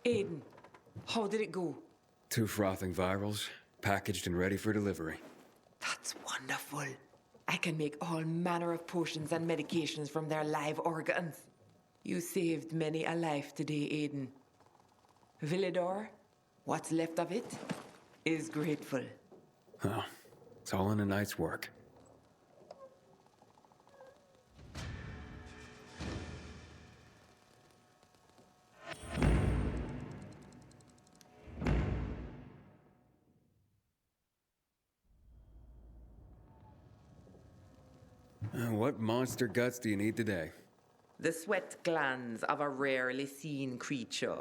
Aiden, how did it go? 2 frothing virals, packaged and ready for delivery. That's wonderful. I can make all manner of potions and medications from their live organs. You saved many a life today, Aiden. Villador, what's left of it, is grateful. Oh, it's all in a night's work. What monster guts do you need today? The sweat glands of a rarely seen creature.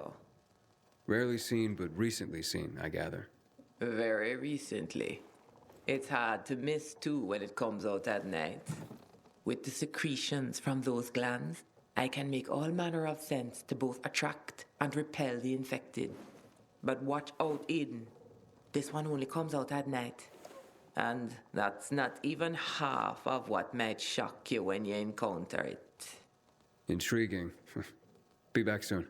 Rarely seen, but recently seen, I gather. Very recently. It's hard to miss, too, when it comes out at night. With the secretions from those glands, I can make all manner of scents to both attract and repel the infected. But watch out, Aiden. This one only comes out at night. And that's not even half of what might shock you when you encounter it. Intriguing. Be back soon.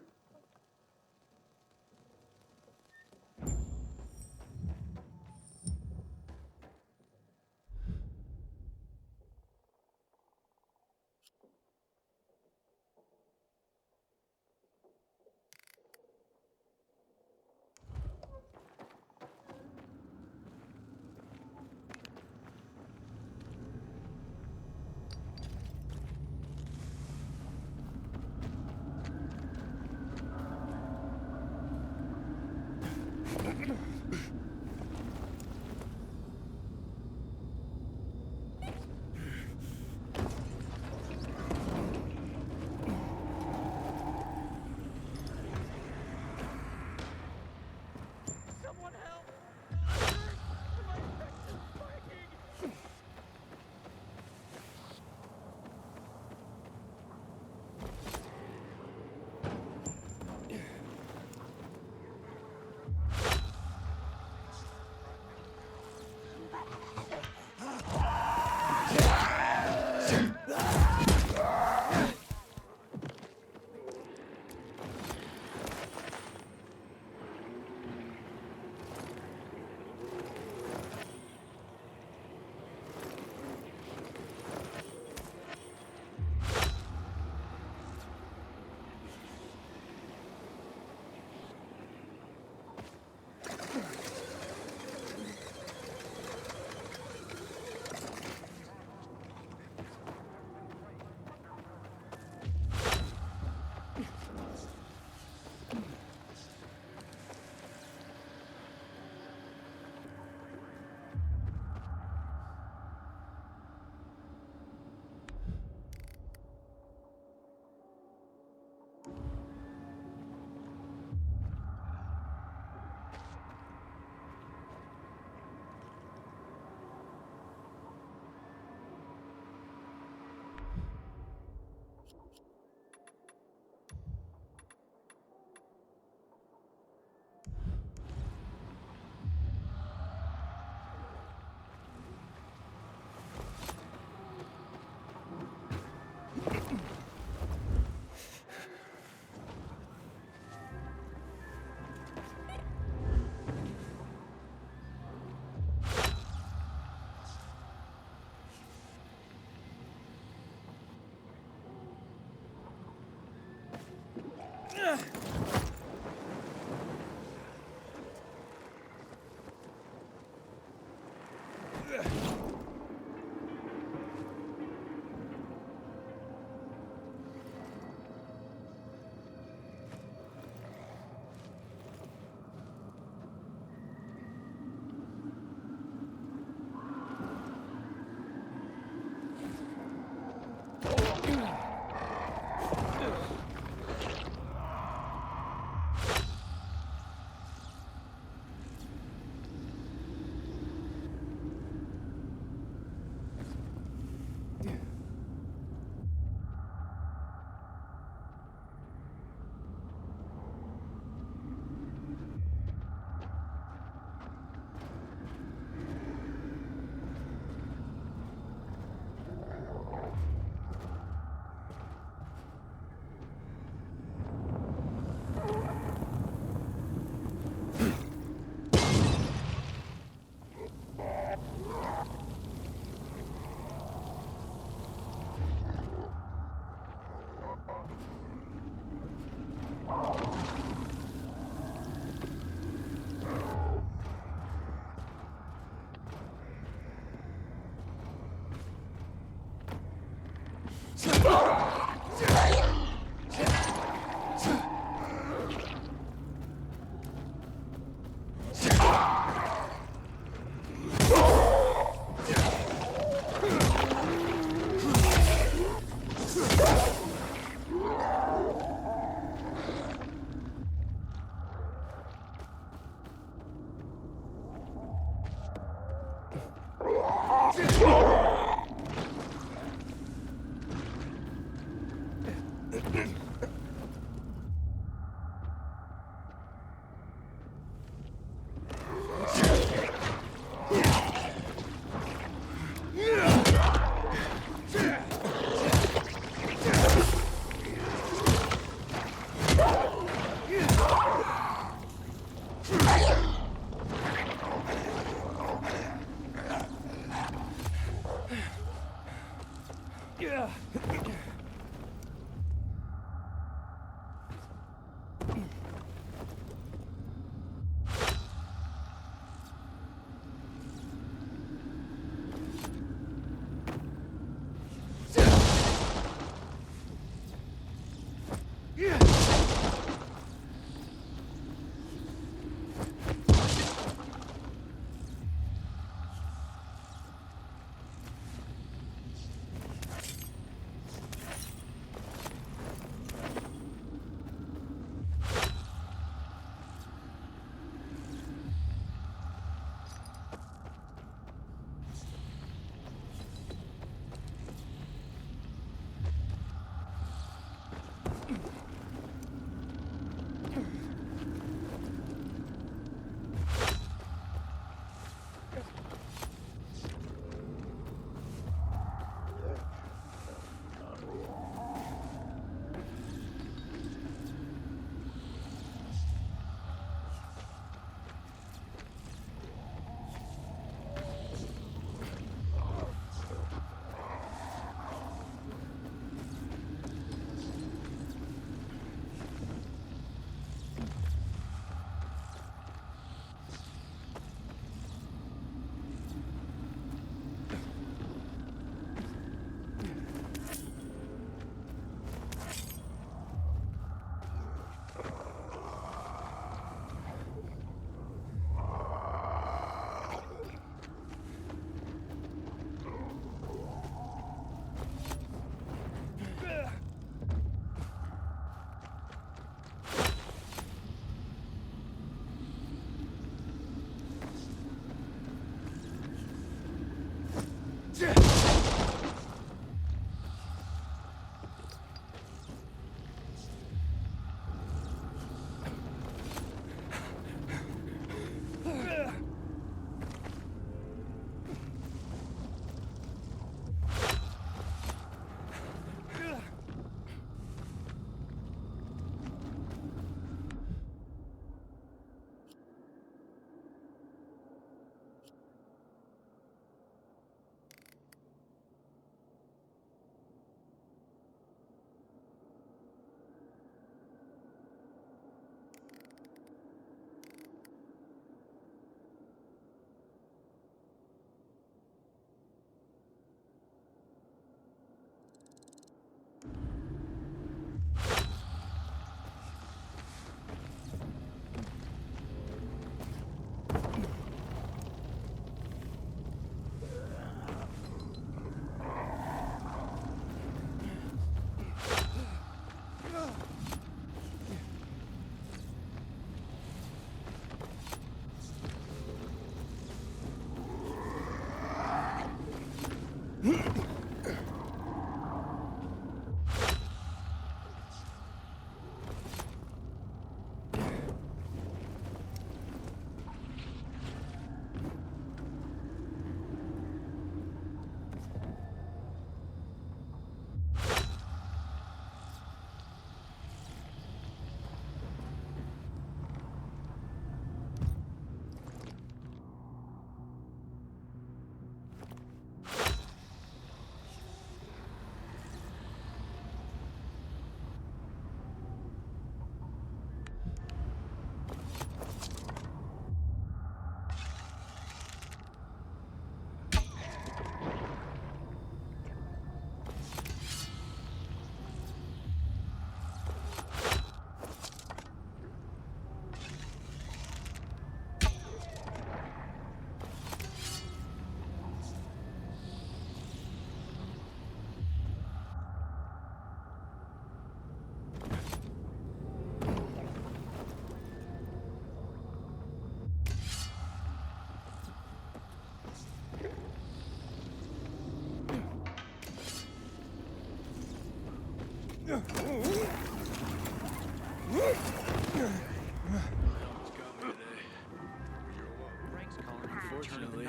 Unfortunately,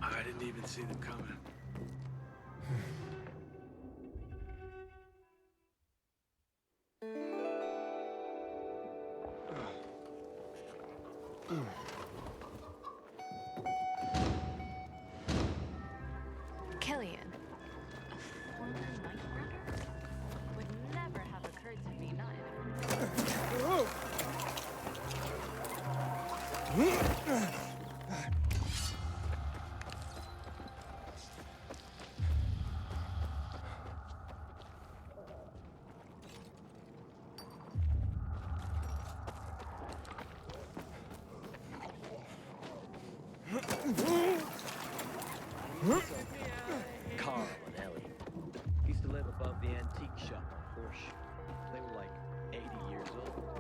I didn't even see them coming. Killian, Carl and Ellie used to live above the antique shop on Horseshoe. They were like 80 years old.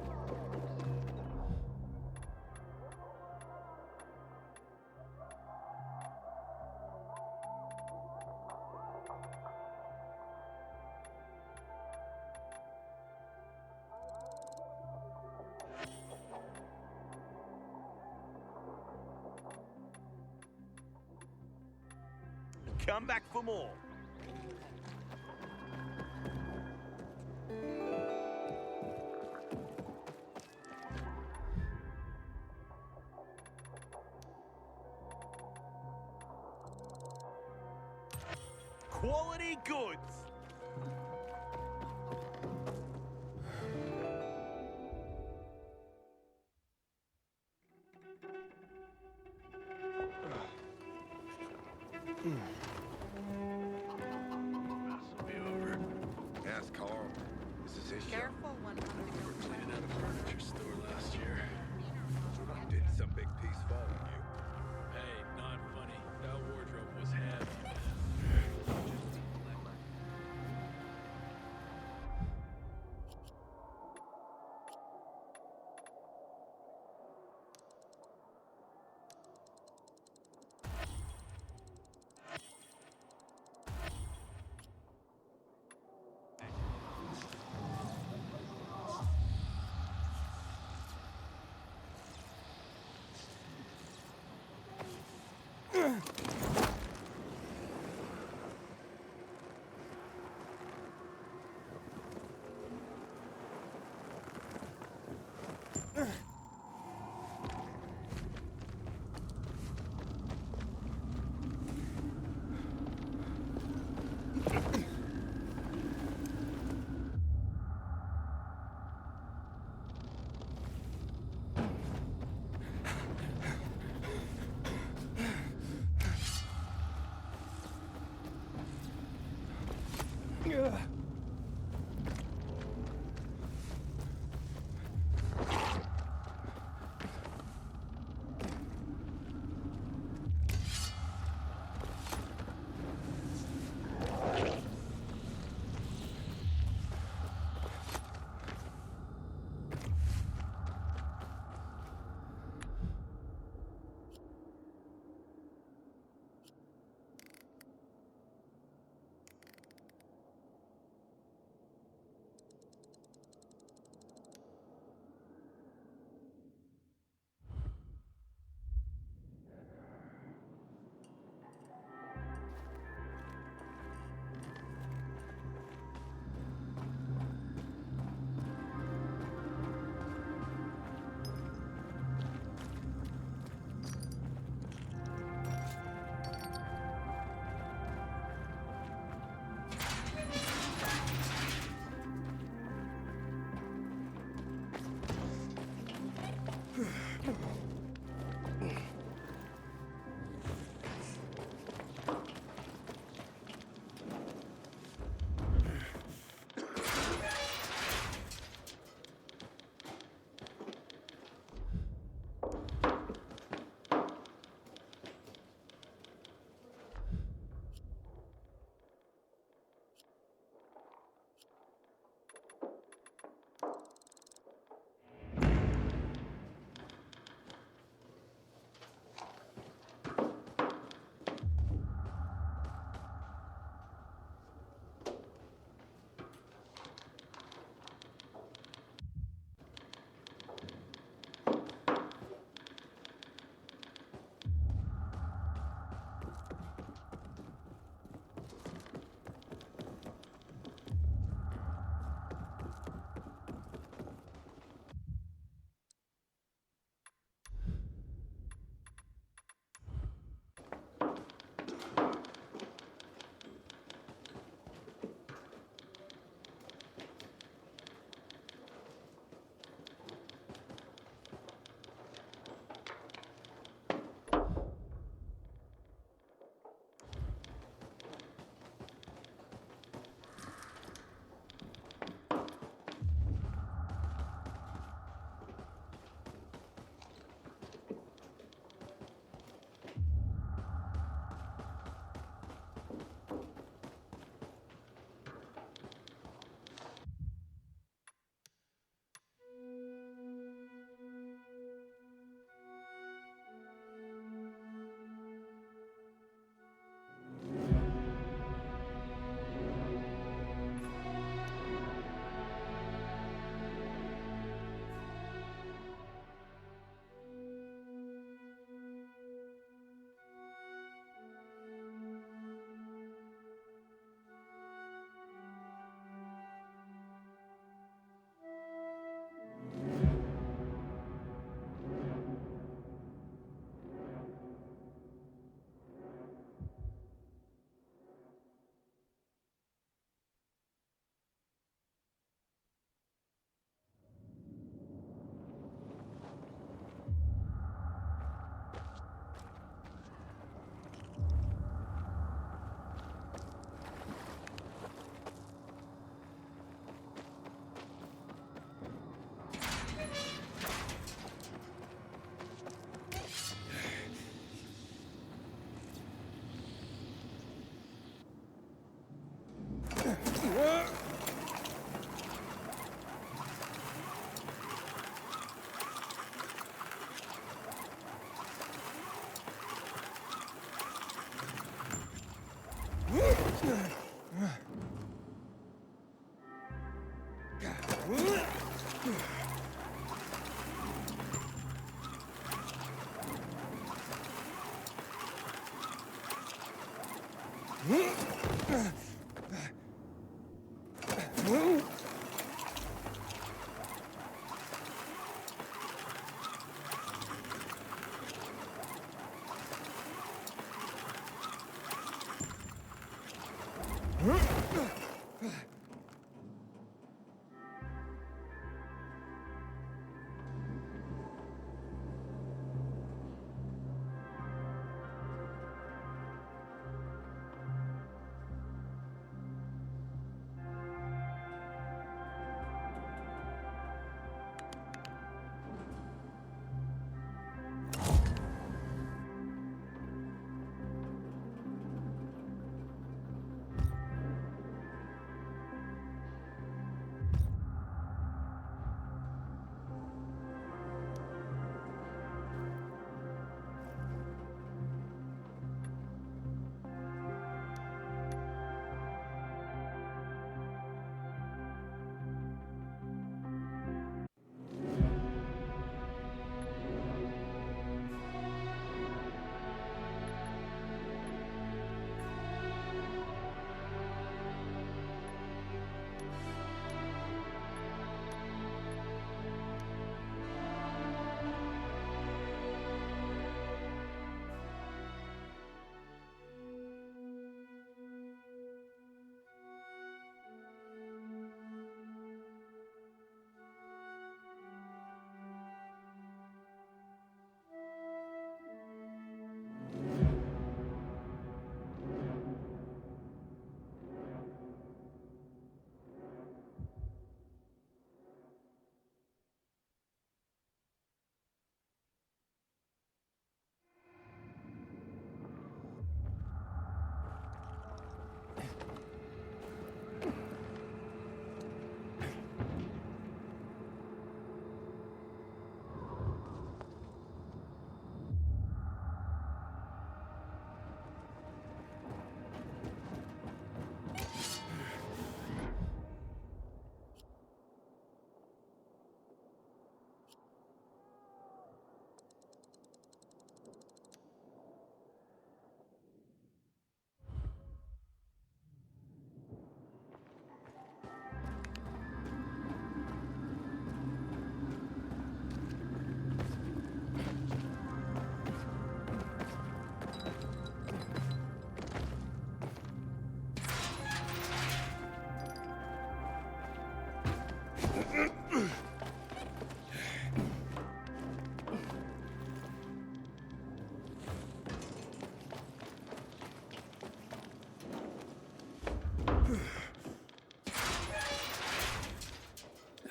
Come back for more. Quality goods. This'll be over. Ask Carl. This is his Careful, 100. We were cleaning out a furniture store last year. shop. Did some big piece fall on you? Hey, not funny. That wardrobe was heavy.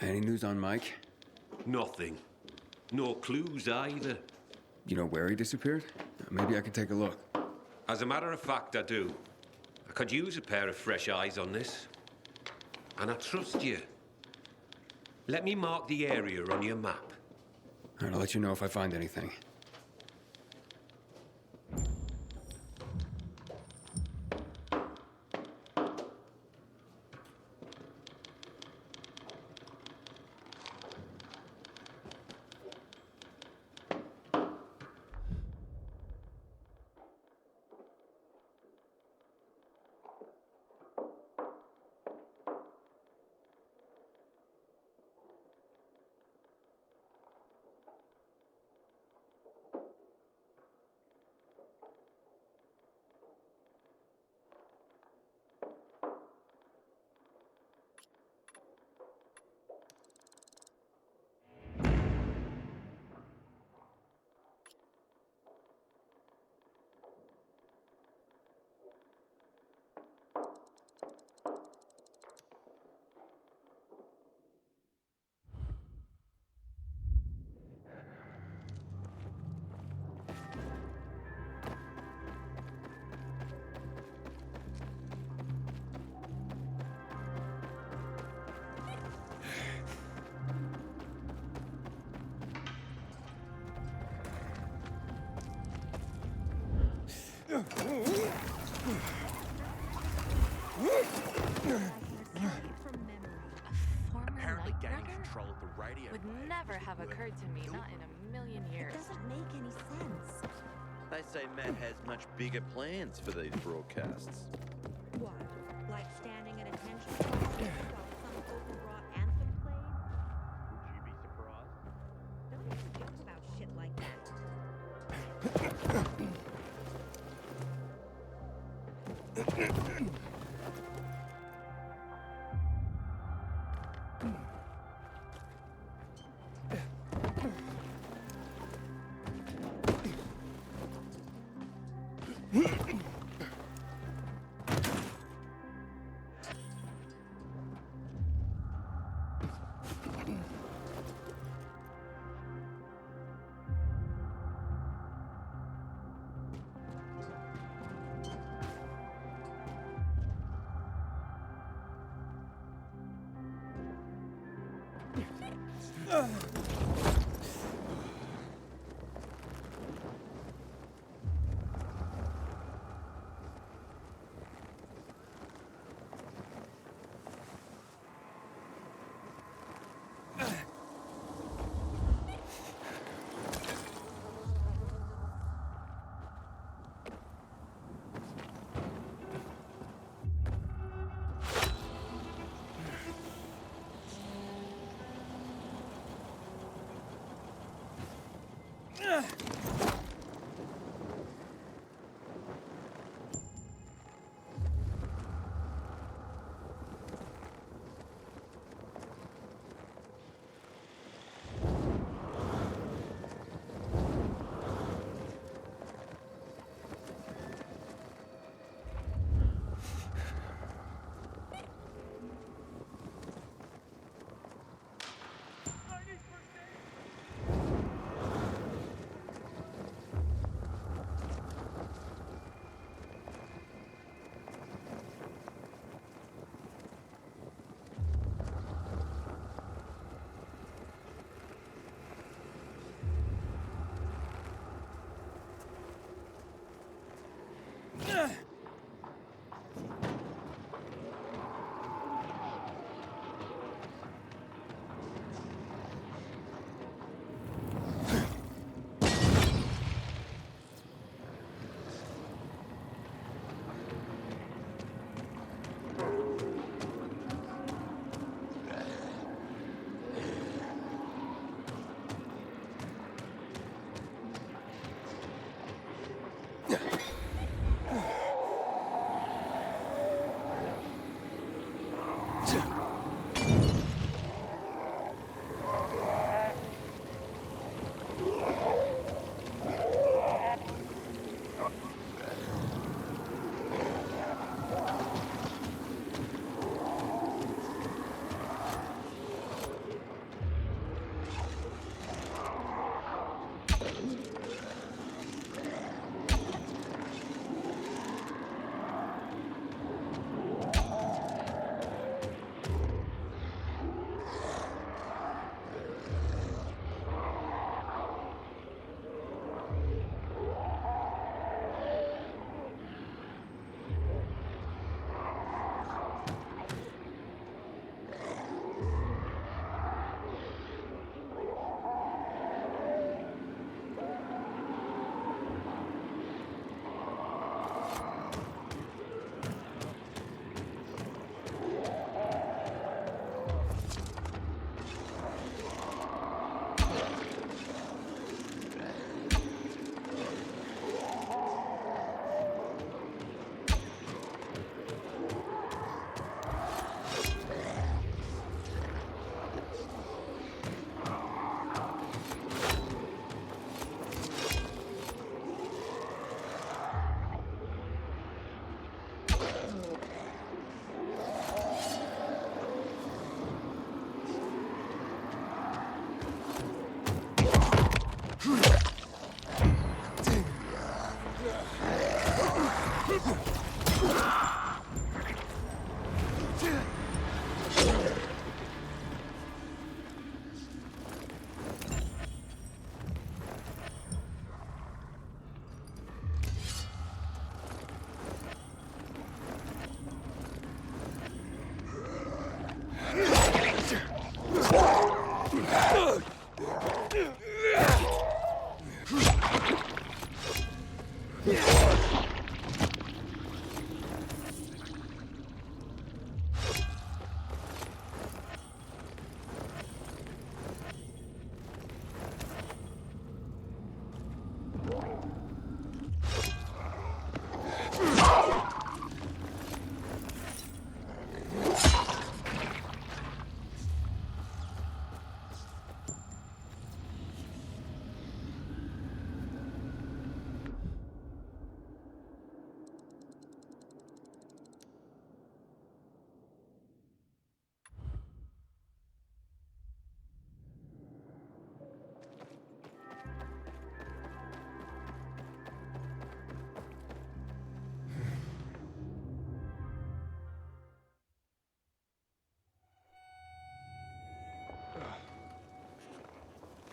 Any news on Mike? Nothing. No clues either. You know where he disappeared? Maybe I could take a look. As a matter of fact, I do. I could use a pair of fresh eyes on this. And I trust you. Let me mark the area on your map. All right, I'll let you know if I find anything. radio Would waves never that have were occurred to me, not in a million years. It doesn't make any sense. They say Matt has much bigger plans for these broadcasts. What? Like standing at attention while some overwrought anthem plays? Would you be surprised? Don't even joke about shit like that.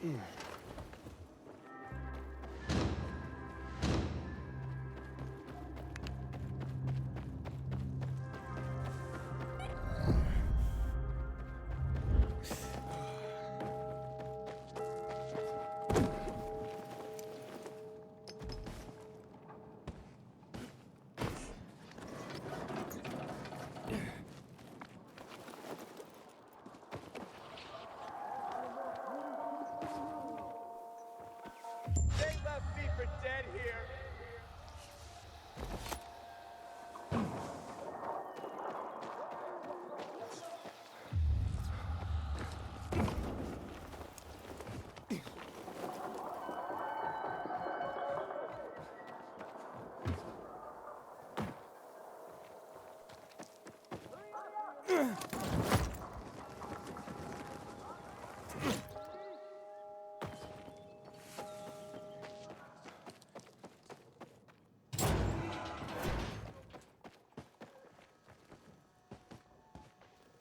They left me for dead here.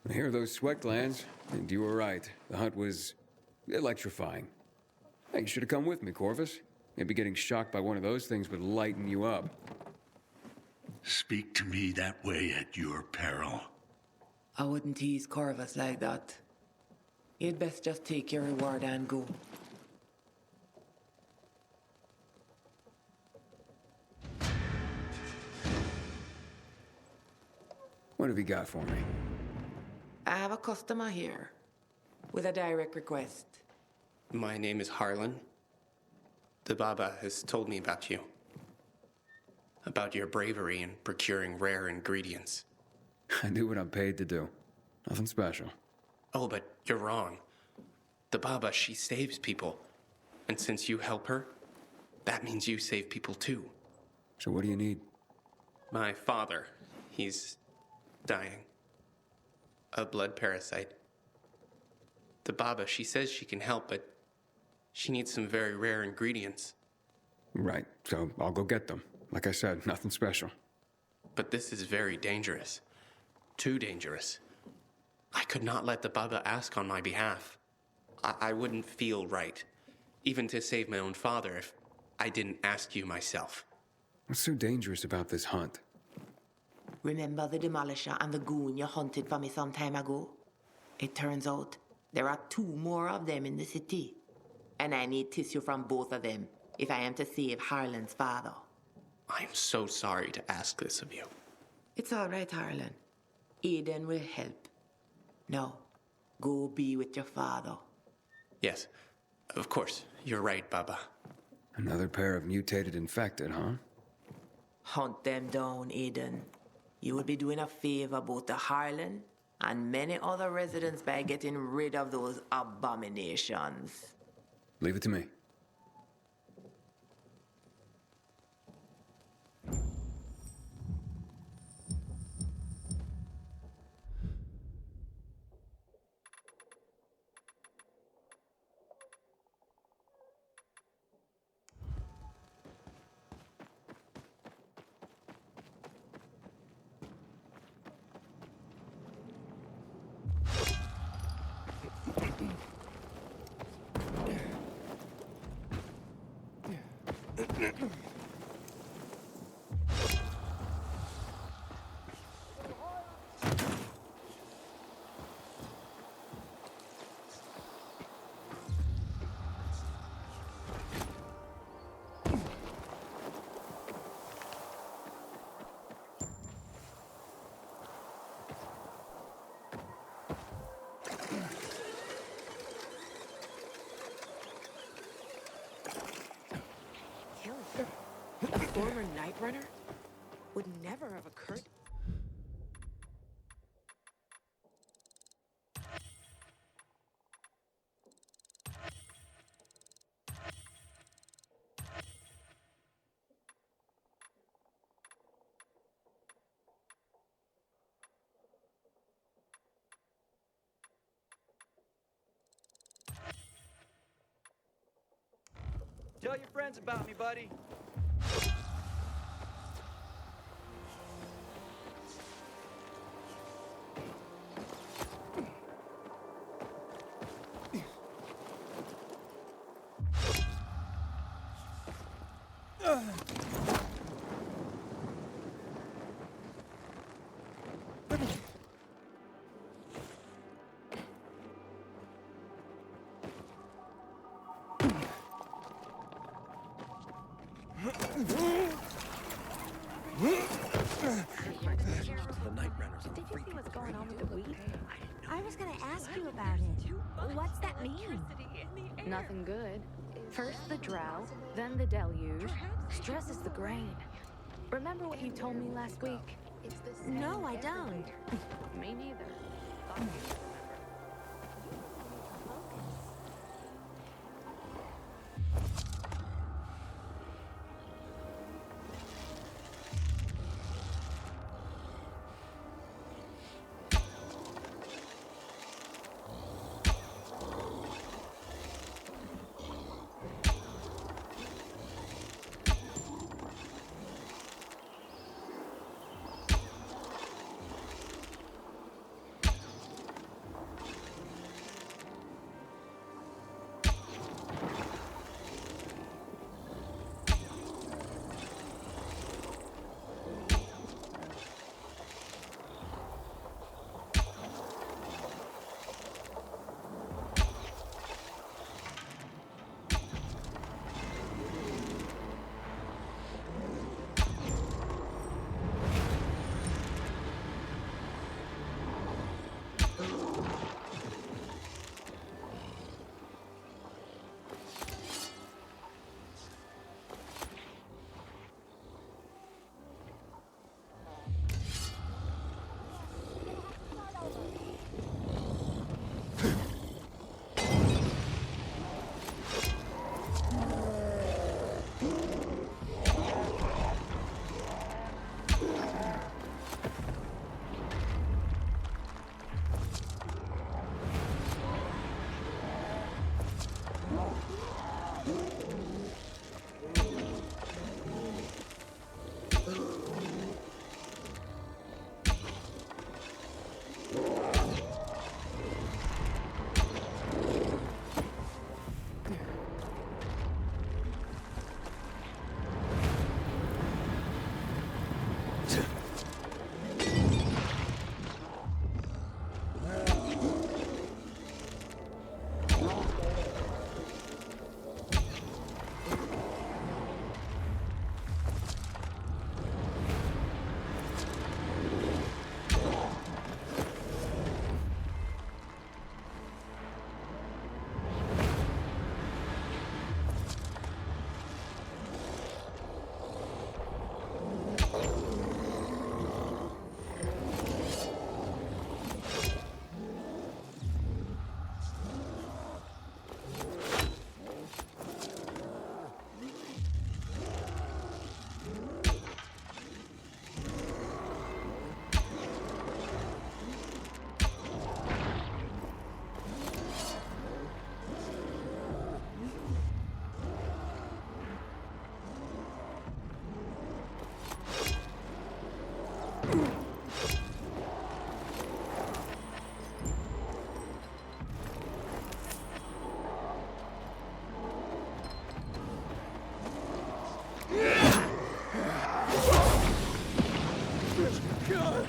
I hear those sweat glands, and you were right. The hunt was electrifying. Hey, you should have come with me, Corvus. Maybe getting shocked by one of those things would lighten you up. Speak to me that way at your peril. I wouldn't tease Corvus like that. You'd best just take your reward and go. What have you got for me? I have a customer here with a direct request. My name is Harlan. The Baba has told me about you. About your bravery in procuring rare ingredients. I do what I'm paid to do. Nothing special. Oh, but you're wrong. The Baba, she saves people. And since you help her, that means you save people too. So what do you need? My father, he's dying. A blood parasite. The Baba, she says she can help, but she needs some very rare ingredients. Right, so I'll go get them. Like I said, nothing special. But this is very dangerous. Too dangerous. I could not let the Baba ask on my behalf. I wouldn't feel right, even to save my own father, if I didn't ask you myself. What's so dangerous about this hunt? Remember the Demolisher and the goon you hunted for me some time ago? It turns out there are 2 more of them in the city. And I need tissue from both of them if I am to save Harlan's father. I'm so sorry to ask this of you. It's all right, Harlan. Aiden will help. Now, go be with your father. Yes, of course. You're right, Baba. Another pair of mutated infected, huh? Hunt them down, Aiden. You will be doing a favor both to Harlan and many other residents by getting rid of those abominations. Leave it to me. A former Night Runner? Would never have occurred. Tell your friends about me, buddy. to ask you about it. What's that mean? Nothing good. First the drought, then the deluge. Stress is the grain. Remember what you told me last week? No, I don't. Me neither.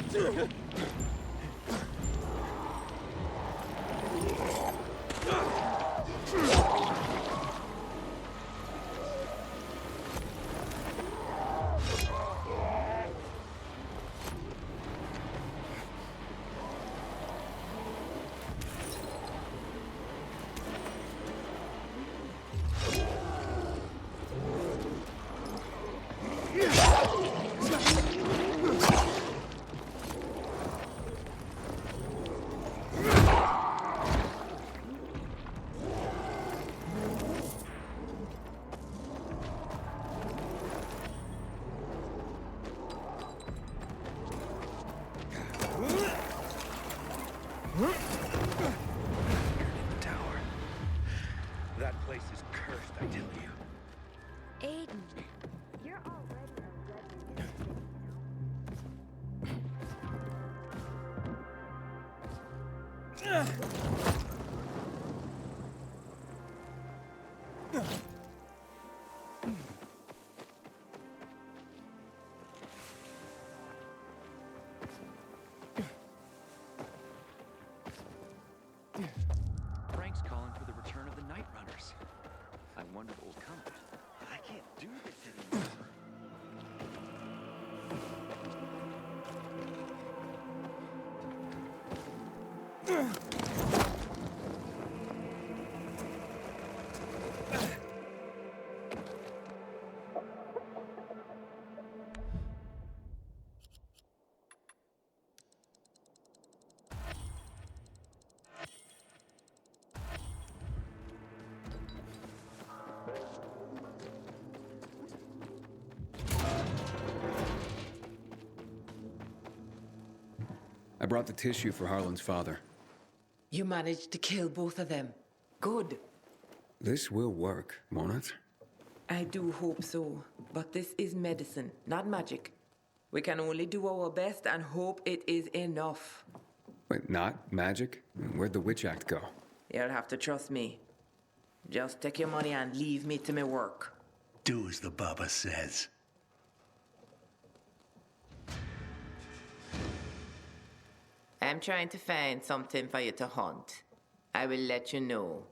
Thought you'd remember. Frank's calling for the return of the Night Runners. I wonder what will come of it. I can't do this anymore. I brought the tissue for Harlan's father. You managed to kill both of them. Good. This will work, won't it? I do hope so. But this is medicine, not magic. We can only do our best and hope it is enough. Wait, not magic? Where'd the witch act go? You'll have to trust me. Just take your money and leave me to my work. Do as the Baba says. I'm trying to find something for you to hunt. I will let you know.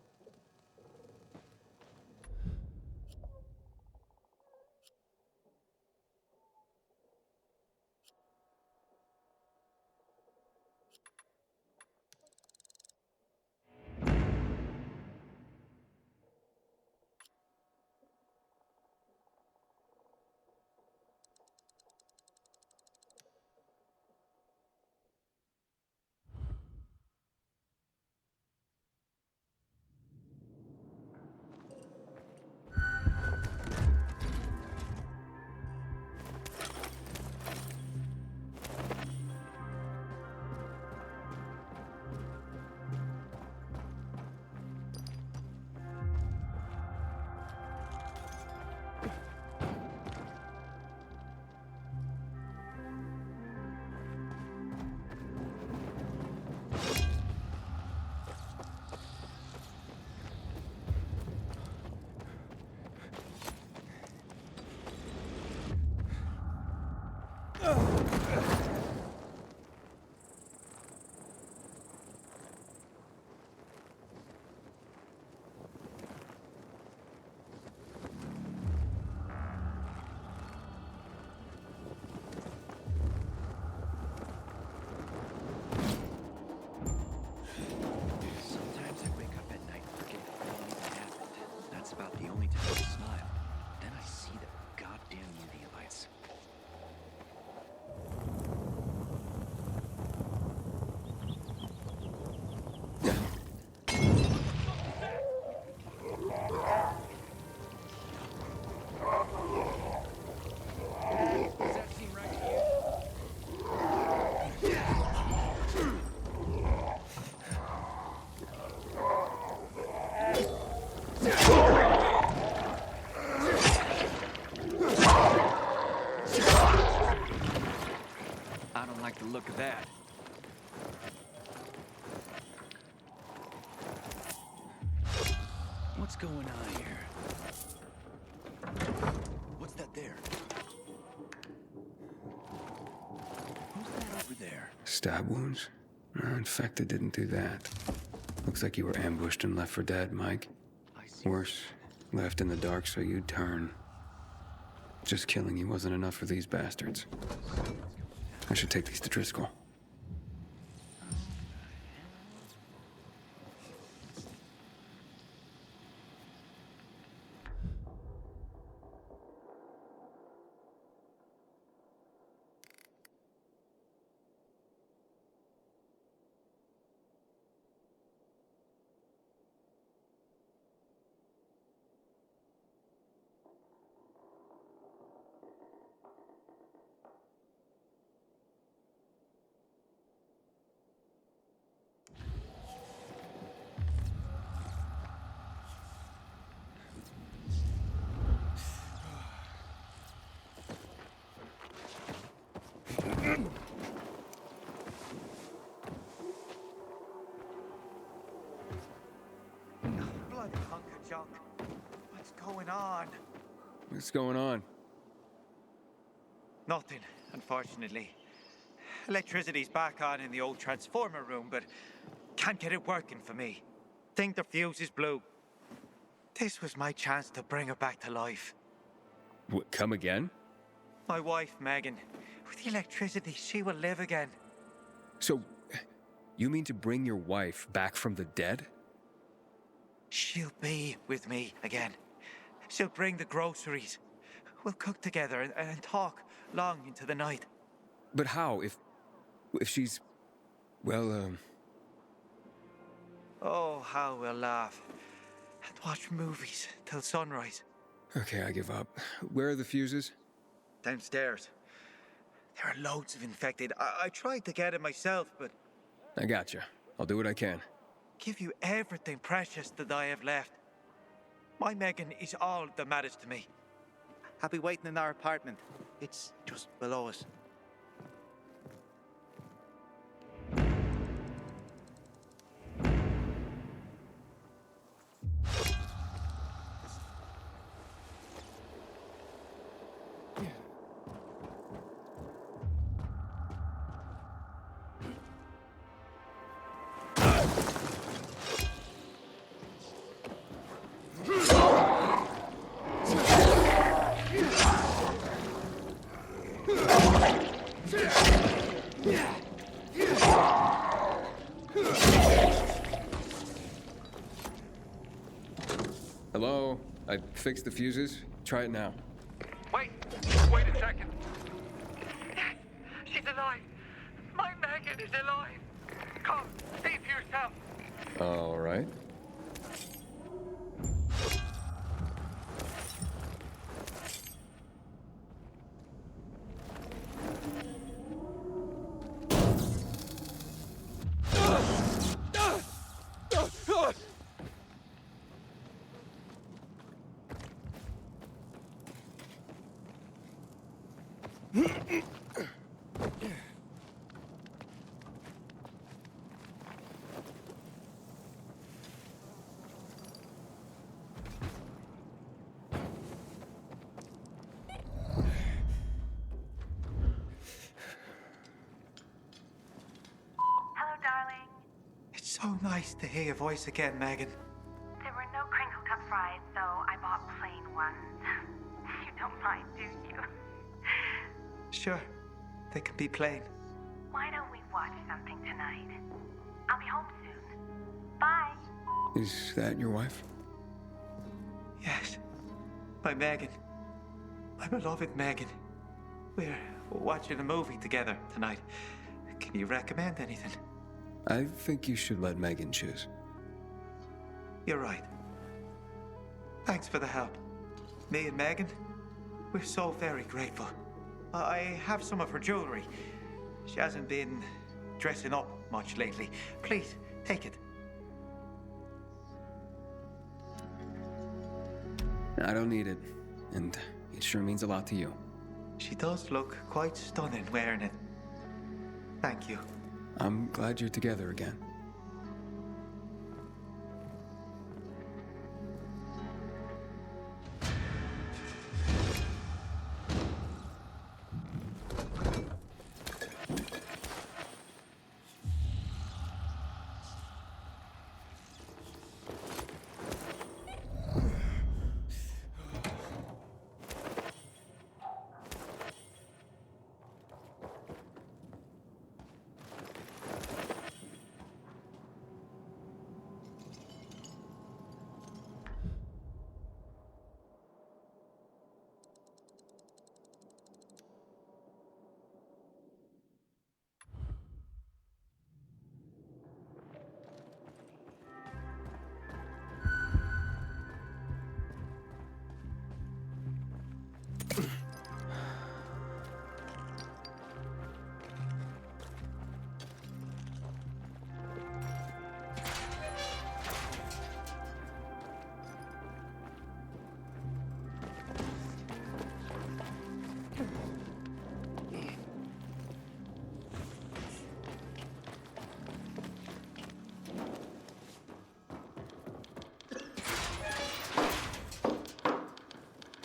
About the only time I smile. Then I see the goddamn UV lights. Does that seem right to you? I don't like the look of that. What's going on here? What's that there? Who's that over there? Stab wounds? No, infected didn't do that. Looks like you were ambushed and left for dead, Mike. Worse, left in the dark so you'd turn. Just killing you wasn't enough for these bastards. I should take these to Driscoll. Bloody hunk of junk. What's going on? What's going on? Nothing, unfortunately. Electricity's back on in the old transformer room, but can't get it working for me. Think the fuse is blew. This was my chance to bring her back to life. What, come again? My wife, Megan. With the electricity, she will live again. So, you mean to bring your wife back from the dead? She'll be with me again. She'll bring the groceries. We'll cook together and talk long into the night. But how, if she's... well, Oh, how we'll laugh. And watch movies till sunrise. Okay, I give up. Where are the fuses? Downstairs. There are loads of infected. I tried to get it myself, but... I gotcha. I'll do what I can. Give you everything precious that I have left. My Megan is all that matters to me. I'll be waiting in our apartment. It's just below us. Hello? I fixed the fuses. Try it now. Wait a second. She's alive. My Megan is alive. Come, see for yourself. All right. So nice to hear your voice again, Megan. There were no crinkle cut fries, so I bought plain ones. You don't mind, do you? Sure, they can be plain. Why don't we watch something tonight? I'll be home soon. Bye. Is that your wife? Yes, my Megan. My beloved Megan. We're watching a movie together tonight. Can you recommend anything? I think you should let Megan choose. You're right. Thanks for the help. Me and Megan, we're so very grateful. I have some of her jewelry. She hasn't been dressing up much lately. Please, take it. I don't need it, and it sure means a lot to you. She does look quite stunning wearing it. Thank you. I'm glad you're together again.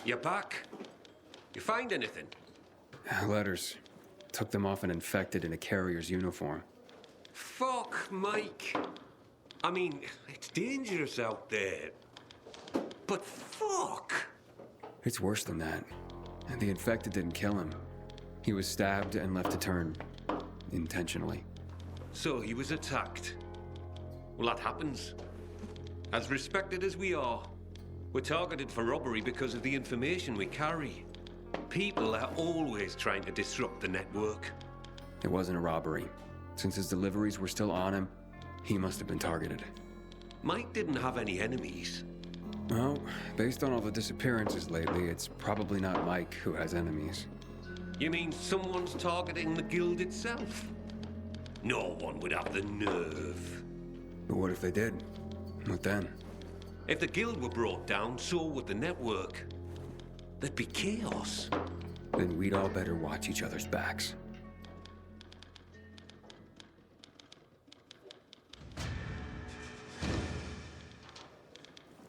You're back? You find anything? Letters. Took them off an infected in a carrier's uniform. Fuck, Mike. I mean, it's dangerous out there. But fuck! It's worse than that. And the infected didn't kill him. He was stabbed and left to turn. Intentionally. So he was attacked. Well, that happens. As respected as we are, we're targeted for robbery because of the information we carry. People are always trying to disrupt the network. It wasn't a robbery. Since his deliveries were still on him, he must have been targeted. Mike didn't have any enemies. Well, based on all the disappearances lately, it's probably not Mike who has enemies. You mean someone's targeting the guild itself? No one would have the nerve. But what if they did? What then? If the guild were brought down, so would the network. There'd be chaos. Then we'd all better watch each other's backs.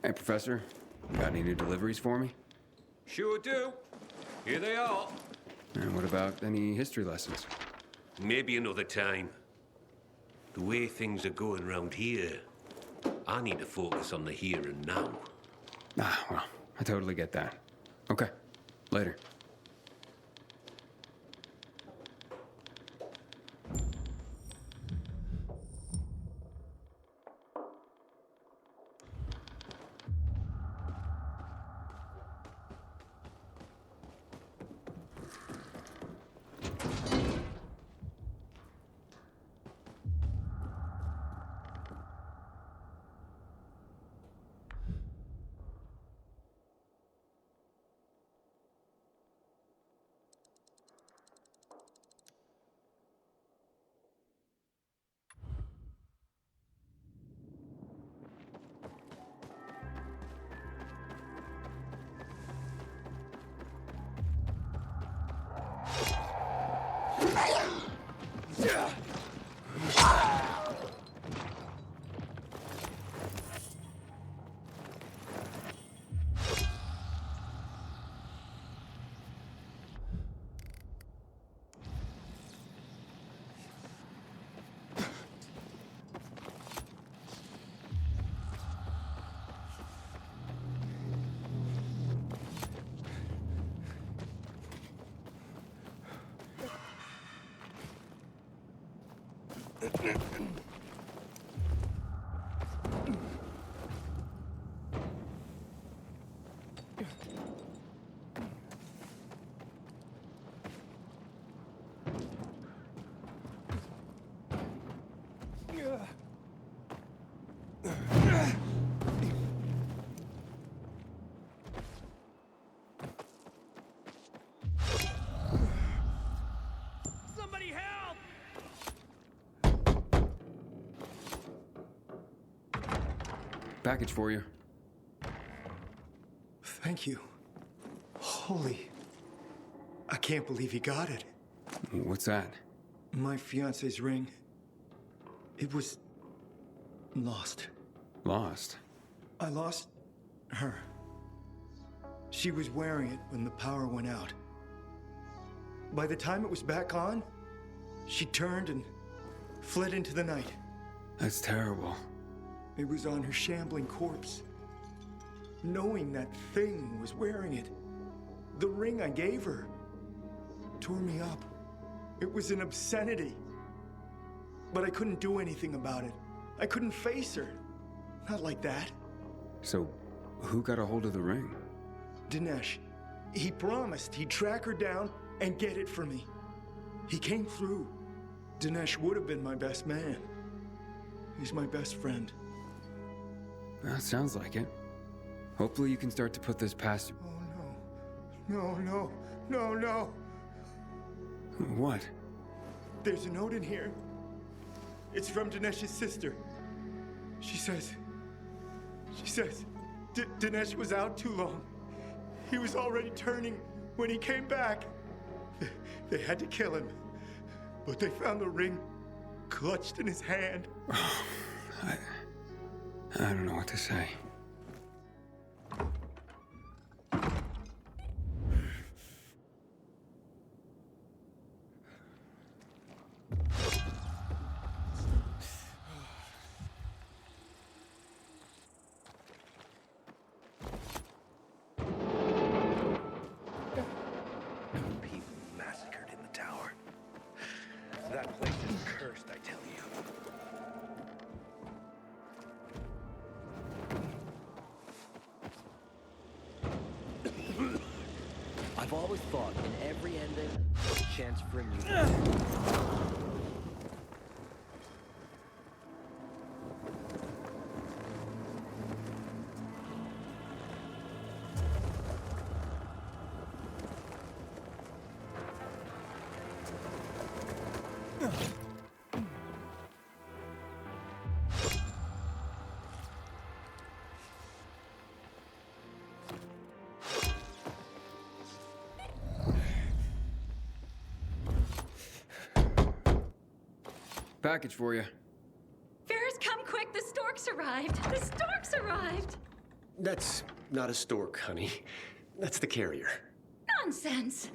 Hey, Professor. Got any new deliveries for me? Sure do. Here they are. And what about any history lessons? Maybe another time. The way things are going around here, I need to focus on the here and now. Ah, well, I totally get that. Okay, later. Somebody help! Package for you. Thank you. Holy. I can't believe he got it. What's that? My fiance's ring. It was lost. Lost? I lost her. She was wearing it when the power went out. By the time it was back on, she turned and fled into the night. That's terrible. It was on her shambling corpse. Knowing that thing was wearing it, the ring I gave her tore me up. It was an obscenity. But I couldn't do anything about it. I couldn't face her. Not like that. So, who got a hold of the ring? Dinesh. He promised he'd track her down and get it for me. He came through. Dinesh would have been my best man. He's my best friend. That sounds like it. Hopefully you can start to put this past you. Oh, no. What? There's a note in here. It's from Dinesh's sister. She says, Dinesh was out too long. He was already turning when he came back. They had to kill him, but they found the ring clutched in his hand. I don't know what to say. That place is cursed, I tell you. I've always thought in every ending, there's a chance for a new Package for you. Ferris, come quick. The storks arrived. The storks arrived. That's not a stork, honey. That's the carrier. Nonsense.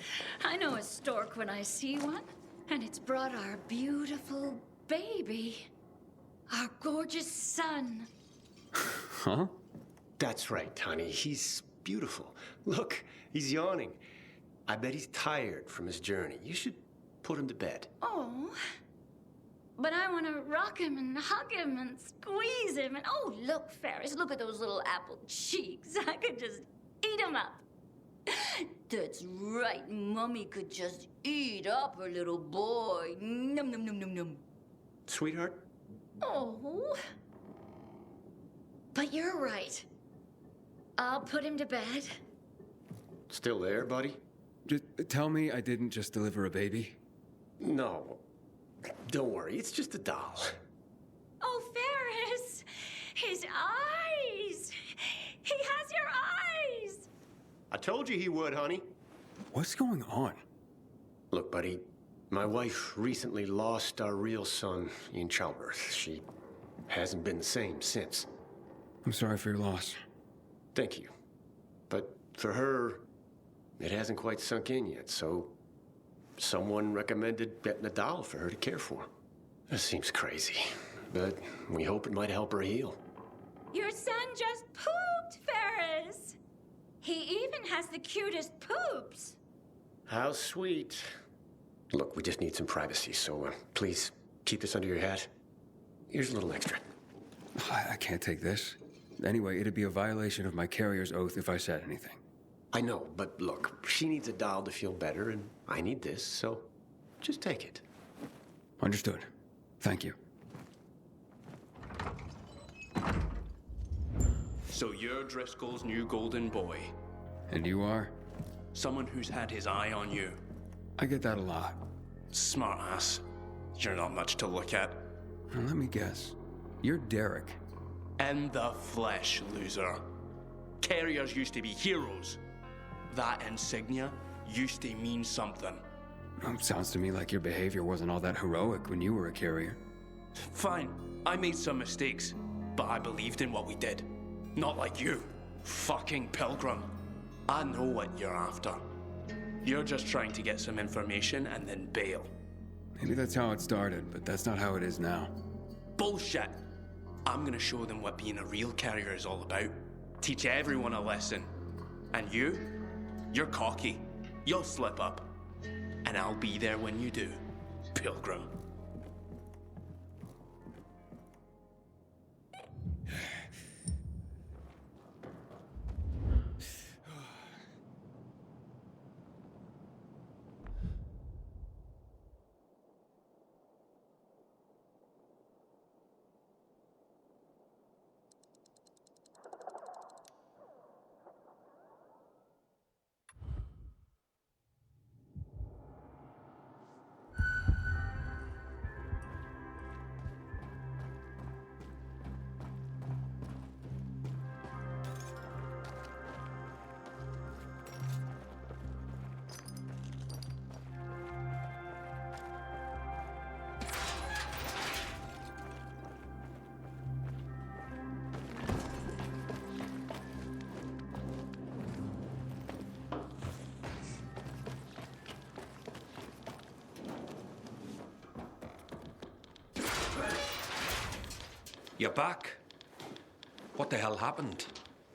I know a stork when I see one. And it's brought our beautiful baby. Our gorgeous son. Huh? That's right, honey. He's beautiful. Look, he's yawning. I bet he's tired from his journey. You should put him to bed. Oh. But I want to rock him and hug him and squeeze him. And oh, look, Ferris, look at those little apple cheeks. I could just eat him up. That's right. Mummy could just eat up her little boy. Num, num, num, num, num. Sweetheart? Oh. But you're right. I'll put him to bed. Still there, buddy? Just tell me I didn't just deliver a baby. No. Don't worry, it's just a doll. Oh, Ferris! His eyes! He has your eyes! I told you he would, honey. What's going on? Look, buddy, my wife recently lost our real son in childbirth. She hasn't been the same since. I'm sorry for your loss. Thank you. But for her, it hasn't quite sunk in yet, so someone recommended getting a doll for her to care for. This seems crazy, but we hope it might help her heal. Your son just pooped, Ferris! He even has the cutest poops. How sweet. Look, we just need some privacy, so please keep this under your hat. Here's a little extra. I can't take this. Anyway, it'd be a violation of my carrier's oath if I said anything. I know, but look, she needs a doll to feel better, and I need this, so just take it. Understood. Thank you. So you're Driscoll's new golden boy. And you are? Someone who's had his eye on you. I get that a lot. Smart ass. You're not much to look at. Now, let me guess. You're Derek. In the flesh, loser. Carriers used to be heroes. That insignia used to mean something. Sounds to me like your behavior wasn't all that heroic when you were a carrier. Fine, I made some mistakes, but I believed in what we did. Not like you, fucking pilgrim. I know what you're after. You're just trying to get some information and then bail. Maybe that's how it started, but that's not how it is now. Bullshit! I'm gonna show them what being a real carrier is all about. Teach everyone a lesson. And you're cocky. You'll slip up. And I'll be there when you do, pilgrim. You're back. What the hell happened?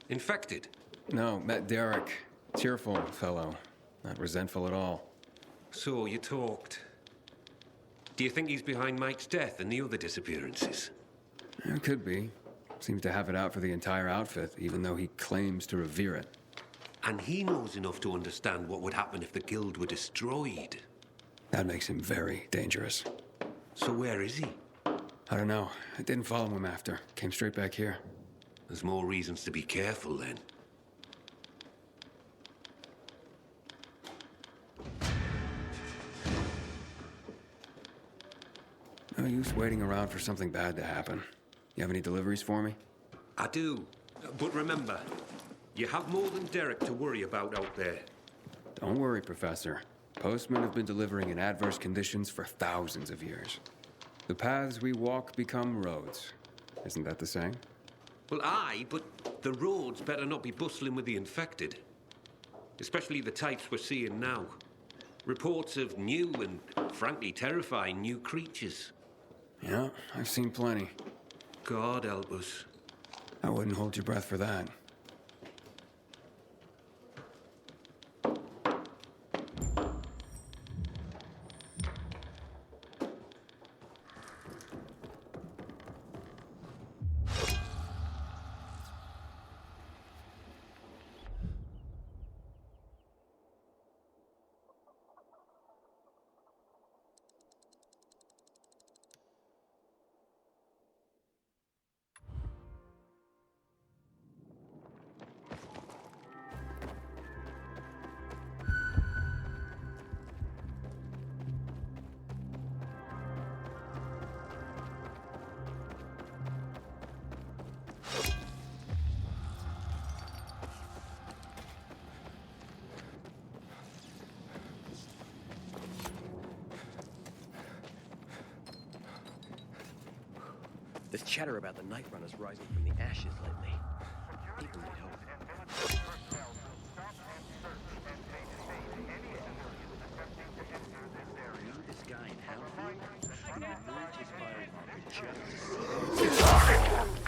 Infected? No, met Derek. Cheerful fellow. Not resentful at all. So, you talked. Do you think he's behind Mike's death and the other disappearances? It could be. Seems to have it out for the entire outfit, even though he claims to revere it. And he knows enough to understand what would happen if the guild were destroyed. That makes him very dangerous. So where is he? I don't know. I didn't follow him after. Came straight back here. There's more reasons to be careful then. No use waiting around for something bad to happen. You have any deliveries for me? I do. But remember, you have more than Derek to worry about out there. Don't worry, Professor. Postmen have been delivering in adverse conditions for thousands of years. The paths we walk become roads. Isn't that the saying? Well, aye, but the roads better not be bustling with the infected. Especially the types we're seeing now. Reports of new and, frankly, terrifying new creatures. Yeah, I've seen plenty. God help us. I wouldn't hold your breath for that. There's chatter about the Night Runners rising from the ashes lately. People need hope. Knew this guy in Hellfield? He moved his biomarker just to see.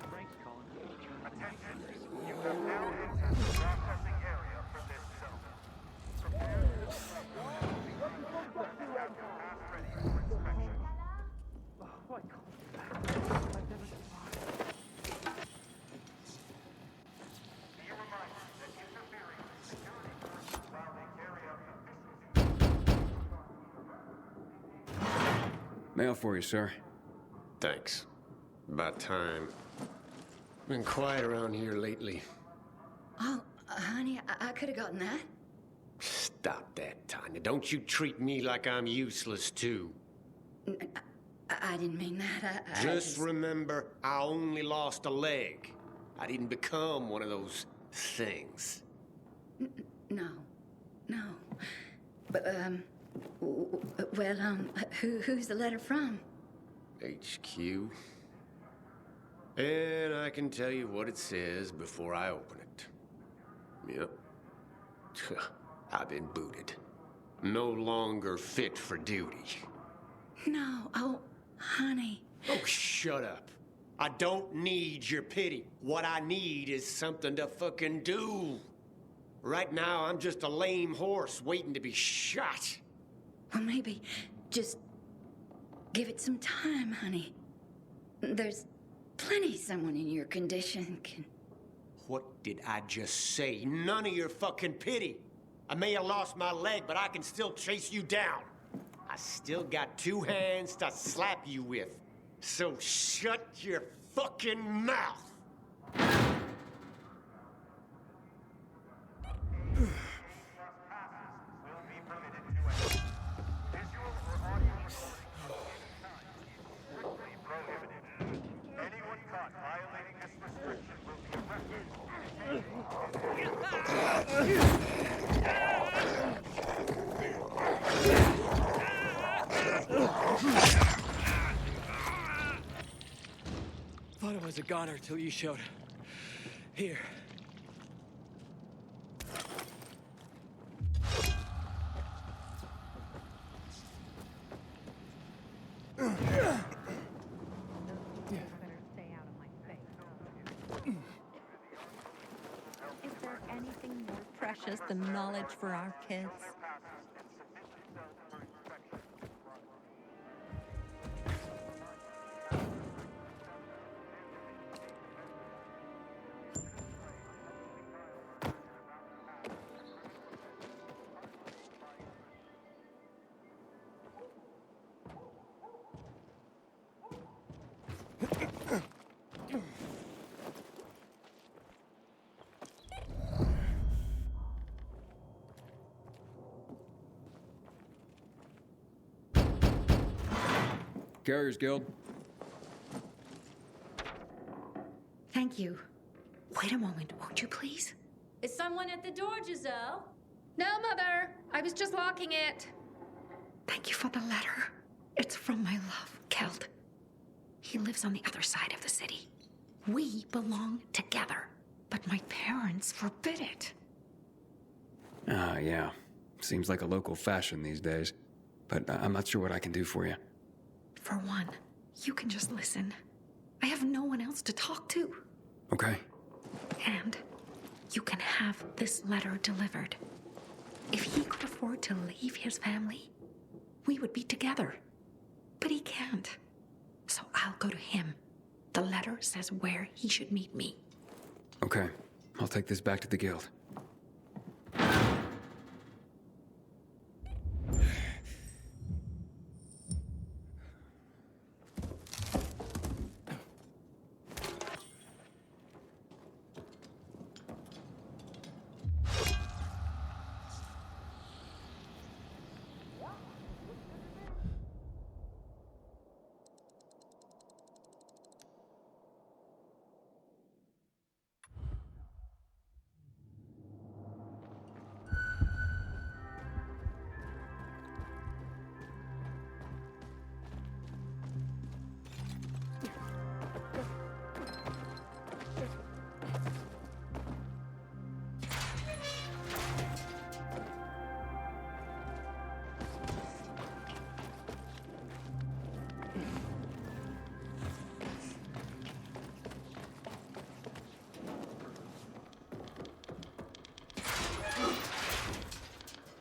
Frank's calling for the return of the Night Runners. You have now entered the processing area for this zone. Prepare to ready for inspection. Oh, I called you back. I've never survived. Be reminded that interfering with security forces while they carry out Mail for you, sir. Thanks. About time. Been quiet around here lately. Oh, honey, I could have gotten that. Stop that, Tanya. Don't you treat me like I'm useless, too. I didn't mean that. Just remember, I only lost a leg. I didn't become one of those things. No. But, who's the letter from? HQ. And I can tell you what it says before I open it. Yep. I've been booted. No longer fit for duty. No, oh, honey. Oh, shut up. I don't need your pity. What I need is something to fucking do. Right now, I'm just a lame horse waiting to be shot. Well, maybe just give it some time, honey. There's plenty someone in your condition can... What did I just say? None of your fucking pity. I may have lost my leg, but I can still chase you down. I still got 2 hands to slap you with. So shut your fucking mouth. Thought I was a goner till you showed. Here. Is there anything more precious than knowledge for our kids? Carriers Guild. Thank you. Wait a moment, won't you please? Is someone at the door, Giselle? No, Mother. I was just locking it. Thank you for the letter. It's from my love, Keld. He lives on the other side of the city. We belong together, but my parents forbid it. Ah, yeah. Seems like a local fashion these days. But I'm not sure what I can do for you. For one, you can just listen. I have no one else to talk to. Okay. And you can have this letter delivered. If he could afford to leave his family, we would be together. But he can't. So I'll go to him. The letter says where he should meet me. Okay. I'll take this back to the guild.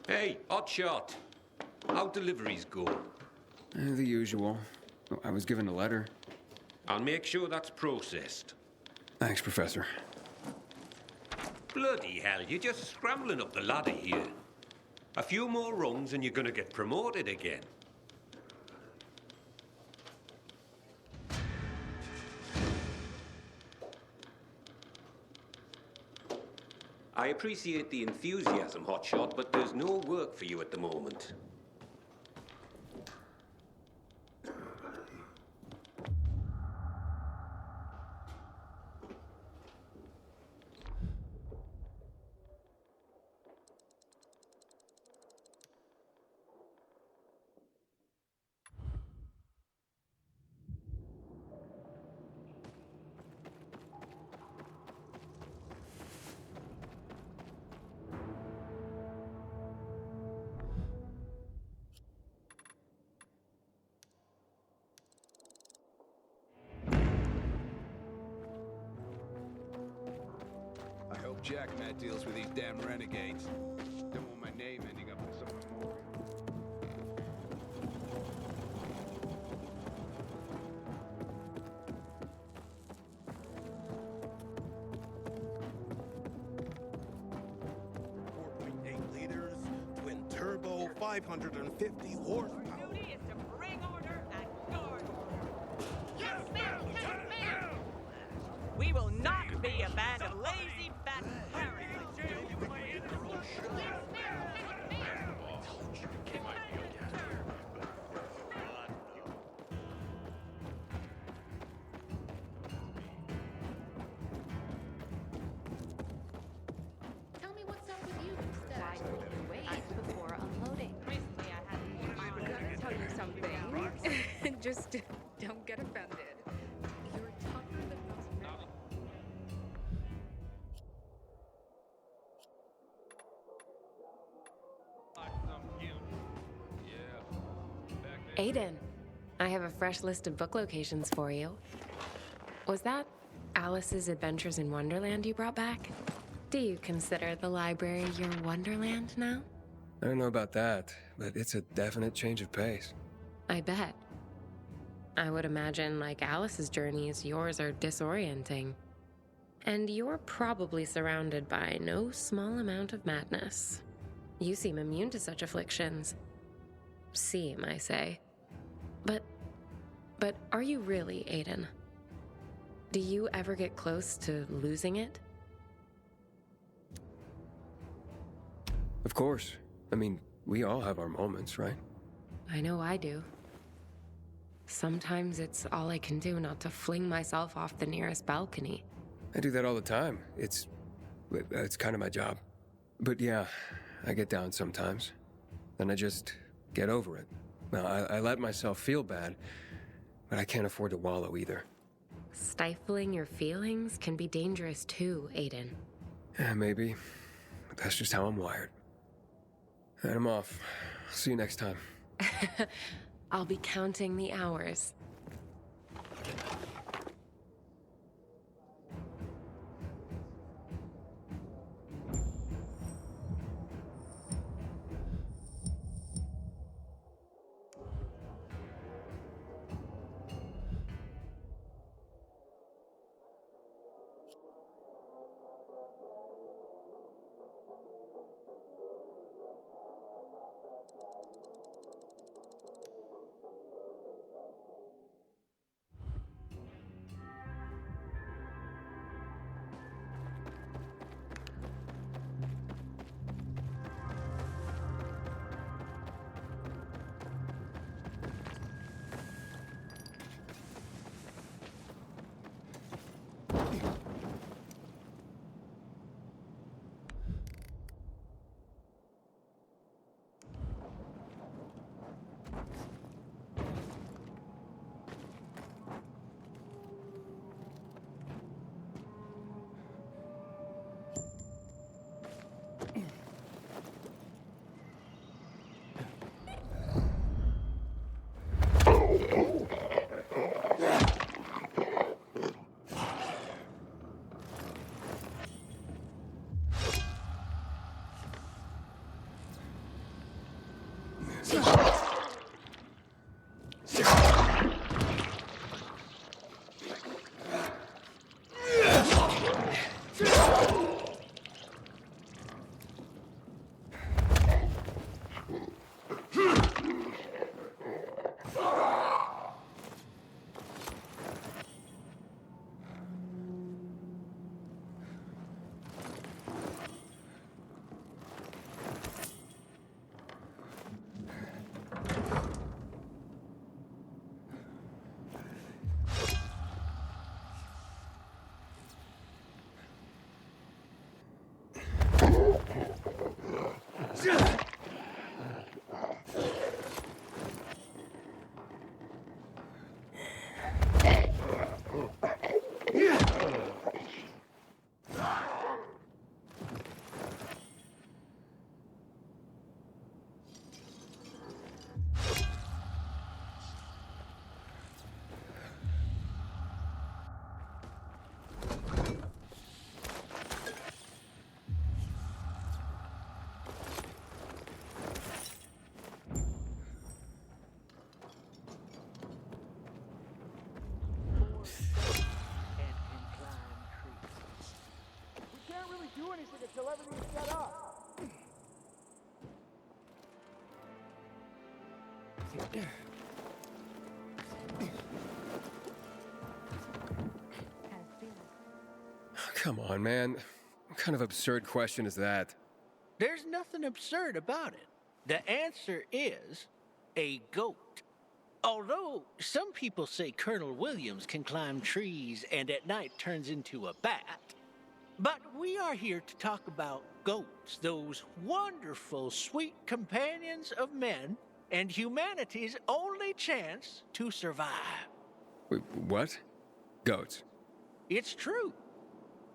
Hey, Hotshot. How deliveries go? The usual. I was given a letter. I'll make sure that's processed. Thanks, Professor. Bloody hell, you're just scrambling up the ladder here. A few more rungs and you're gonna get promoted again. I appreciate the enthusiasm, Hotshot, but there's no work for you at the moment. I hope Jack Matt deals with these damn renegades. Don't want my name ending up in someone's morgue. Liters, twin turbo, 550 horsepower. Duty is to bring order and guard order. Yes, ma'am! Yes, ma'am! We will not be a band of lazy fat parrots. Tell me what's up with you instead. Why don't you wait before unloading? Recently, I had I gotta tell you something. Just don't get offended. You're tougher than most men. Aiden, I have a fresh list of book locations for you. Was that Alice's Adventures in Wonderland you brought back? Do you consider the library your Wonderland now? I don't know about that, but it's a definite change of pace. I bet. I would imagine, like Alice's journeys, yours are disorienting. And you're probably surrounded by no small amount of madness. You seem immune to such afflictions. Seem, I say. But are you really, Aiden? Do you ever get close to losing it? Of course. I mean, we all have our moments, right? I know I do. Sometimes it's all I can do not to fling myself off the nearest balcony. I do that all the time. It's kind of my job. But yeah, I get down sometimes. Then I just get over it. Now, I let myself feel bad, but I can't afford to wallow either. Stifling your feelings can be dangerous too, Aiden. Yeah, maybe. But that's just how I'm wired. And I'm off. See you next time. I'll be counting the hours. We can't really do anything until everything's set up. Come on, man. What kind of absurd question is that? There's nothing absurd about it. The answer is a goat. Although some people say Colonel Williams can climb trees and at night turns into a bat. But we are here to talk about goats, those wonderful, sweet companions of men and humanity's only chance to survive. Wait, what? Goats. It's true.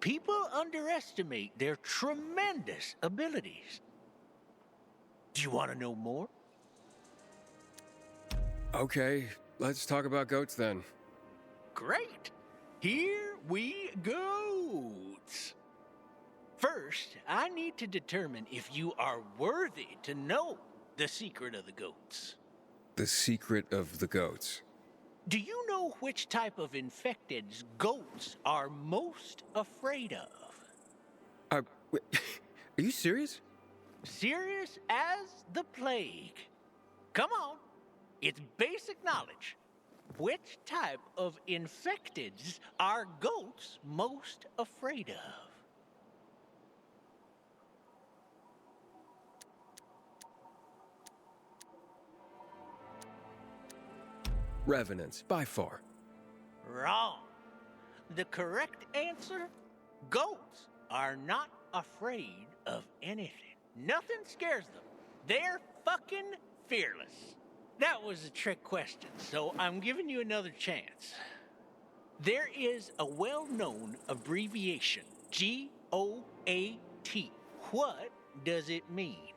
People underestimate their tremendous abilities. Do you want to know more? Okay, let's talk about goats then. Great. Here we go. First, I need to determine if you are worthy to know the secret of the goats. The secret of the goats. Do you know which type of infecteds goats are most afraid of? Are you serious? Serious as the plague. Come on. It's basic knowledge. Which type of infecteds are goats most afraid of? Revenants, by far. Wrong. The correct answer? Goats are not afraid of anything. Nothing scares them. They're fucking fearless. That was a trick question, so I'm giving you another chance. There is a well-known abbreviation, G-O-A-T. What does it mean?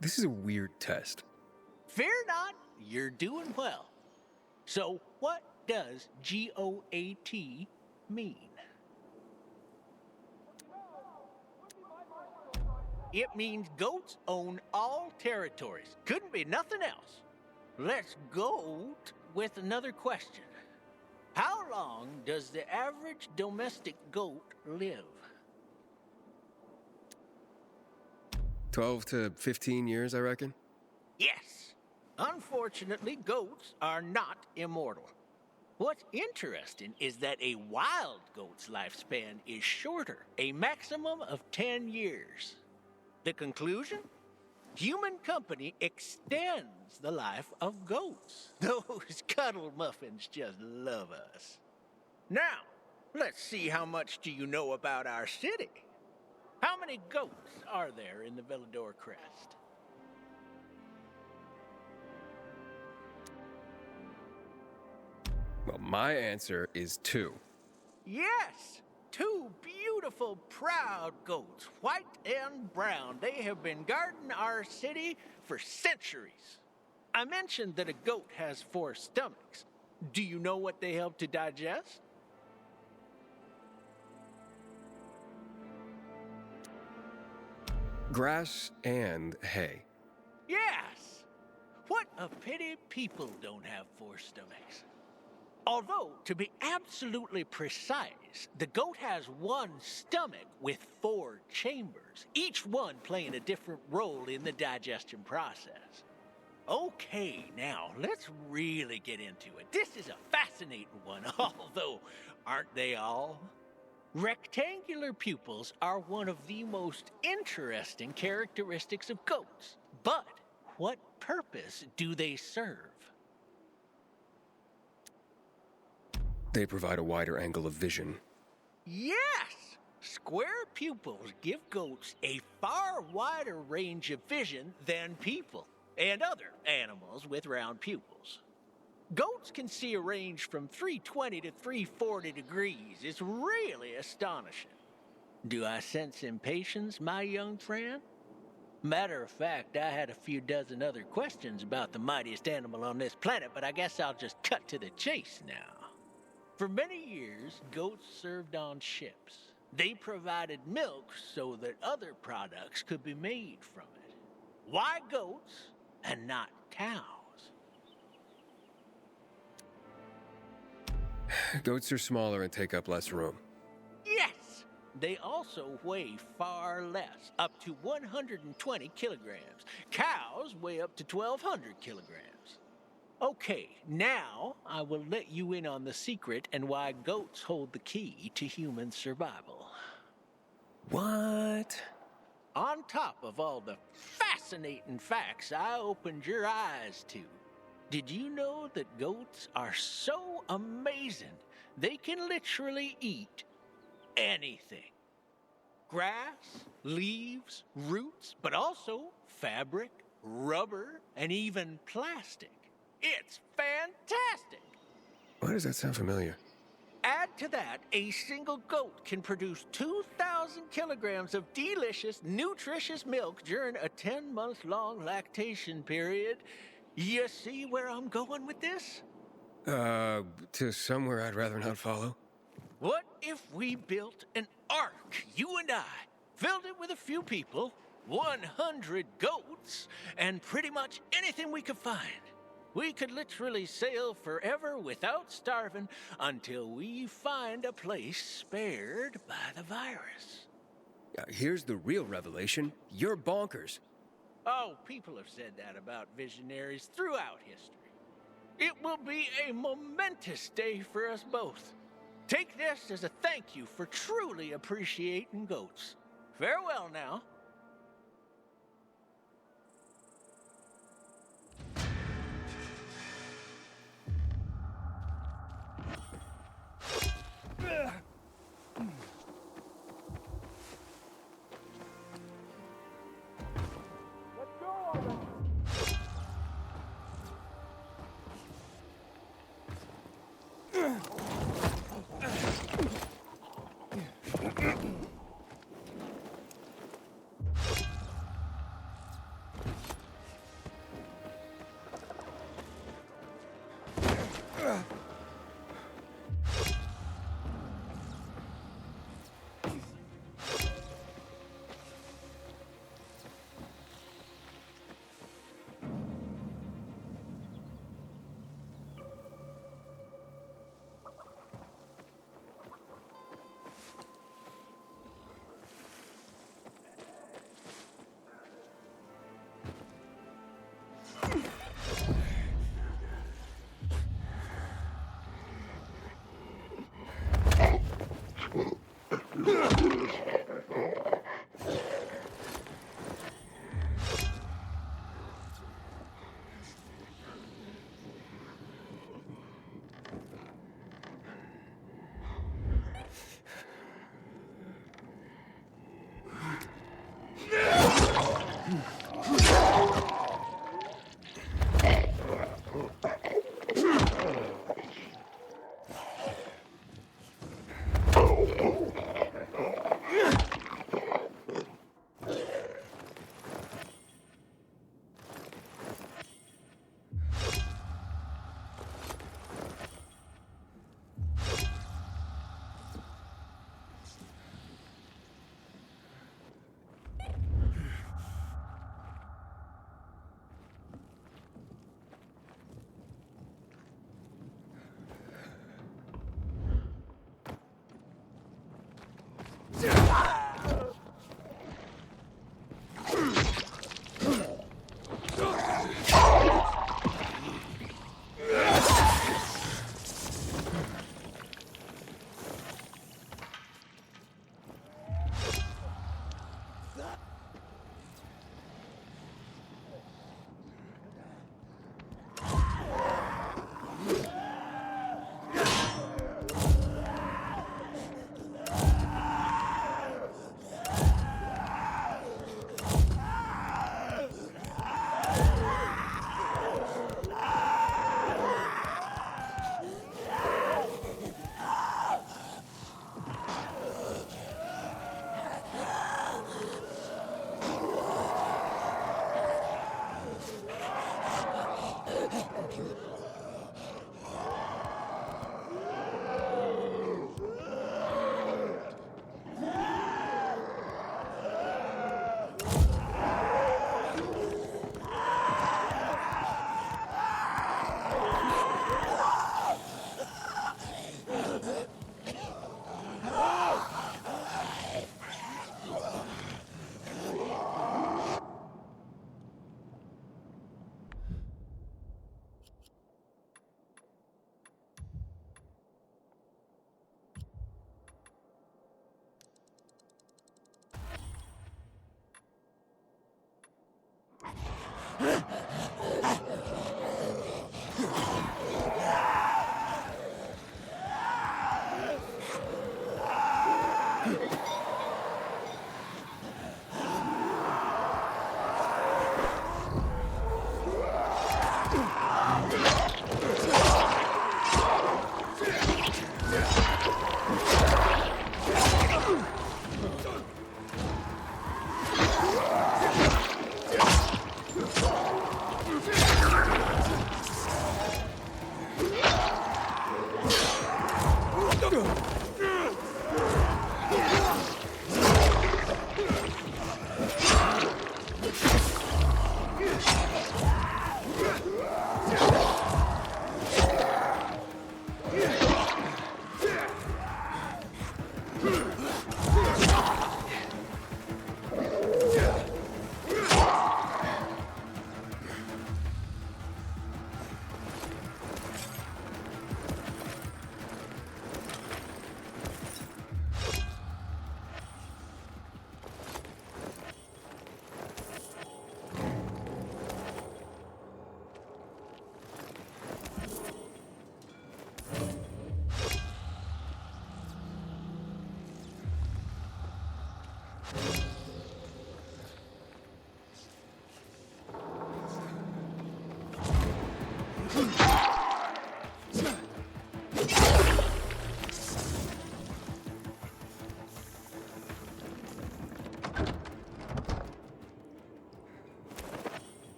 This is a weird test. Fear not, you're doing well. So what does G-O-A-T mean? It means goats own all territories. Couldn't be nothing else. Let's go with another question. How long does the average domestic goat live? 12 to 15 years, I reckon. Yes. Unfortunately, goats are not immortal. What's interesting is that a wild goat's lifespan is shorter, a maximum of 10 years. The conclusion? Human company extends the life of goats. Those cuddle muffins just love us. Now, let's see how much do you know about our city. How many goats are there in the Vellador Crest? Well, my answer is 2. Yes! 2 beautiful, proud goats, white and brown. They have been guarding our city for centuries. I mentioned that a goat has 4 stomachs. Do you know what they help to digest? Grass and hay. Yes! What a pity people don't have 4 stomachs. Although, to be absolutely precise, the goat has 1 stomach with 4 chambers, each one playing a different role in the digestion process. Okay, now, let's really get into it. This is a fascinating one, although, aren't they all? Rectangular pupils are one of the most interesting characteristics of goats. But what purpose do they serve? They provide a wider angle of vision. Yes! Square pupils give goats a far wider range of vision than people and other animals with round pupils. Goats can see a range from 320 to 340 degrees. It's really astonishing. Do I sense impatience, my young friend? Matter of fact, I had a few dozen other questions about the mightiest animal on this planet, but I guess I'll just cut to the chase now. For many years, goats served on ships. They provided milk so that other products could be made from it. Why goats and not cows? Goats are smaller and take up less room. Yes! They also weigh far less, up to 120 kilograms. Cows weigh up to 1,200 kilograms. Okay, now I will let you in on the secret and why goats hold the key to human survival. What? On top of all the fascinating facts I opened your eyes to, did you know that goats are so amazing they can literally eat anything? Grass, leaves, roots, but also fabric, rubber, and even plastic. It's fantastic! Why does that sound familiar? Add to that, a single goat can produce 2,000 kilograms of delicious, nutritious milk during a 10-month-long lactation period. You see where I'm going with this? To somewhere I'd rather not follow. What if we built an ark, you and I, filled it with a few people, 100 goats, and pretty much anything we could find? We could literally sail forever without starving until we find a place spared by the virus. Here's the real revelation. You're bonkers. Oh, people have said that about visionaries throughout history. It will be a momentous day for us both. Take this as a thank you for truly appreciating goats. Farewell now.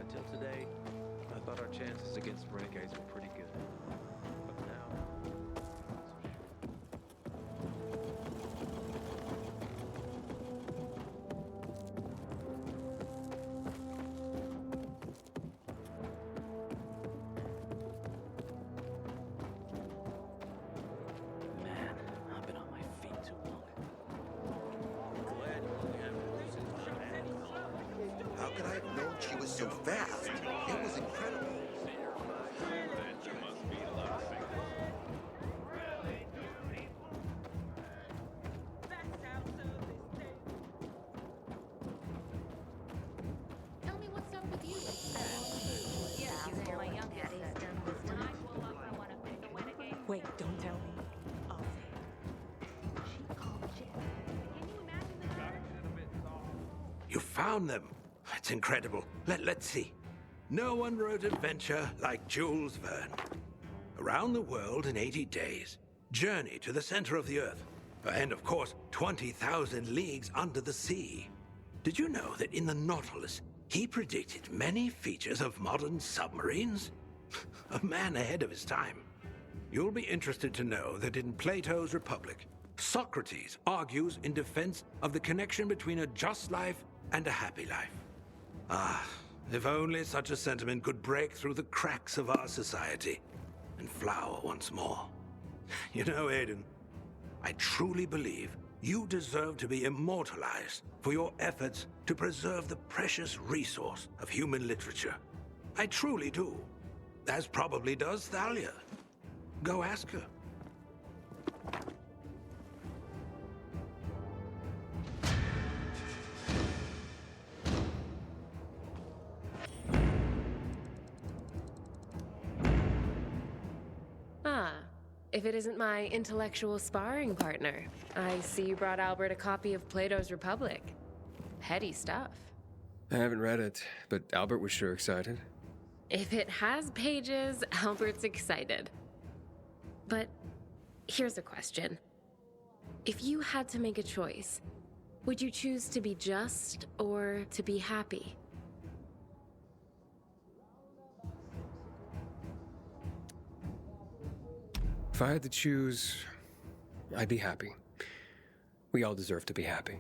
Until today, I thought our chances against renegades were pretty good. But now, man, I've been on my feet too long. Glad we have How could I have known she was so fast? It was incredible. Tell me what's up with you. My youngest said, when I grow up, I want to be the renegade. Wait, don't tell me. I'll You found them. That's incredible. Let's see. No one wrote adventure like Jules Verne. Around the world in 80 days. Journey to the center of the Earth. And of course, 20,000 leagues under the sea. Did you know that in the Nautilus, he predicted many features of modern submarines? A man ahead of his time. You'll be interested to know that in Plato's Republic, Socrates argues in defense of the connection between a just life and a happy life. Ah, if only such a sentiment could break through the cracks of our society and flower once more. You know, Aiden, I truly believe you deserve to be immortalized for your efforts to preserve the precious resource of human literature. I truly do. As probably does Thalia. Go ask her. Ah, if it isn't my intellectual sparring partner. I see you brought Albert a copy of Plato's Republic. Heady stuff. I haven't read it, but Albert was sure excited. If it has pages, Albert's excited. But here's a question. If you had to make a choice, would you choose to be just or to be happy? If I had to choose, I'd be happy. We all deserve to be happy.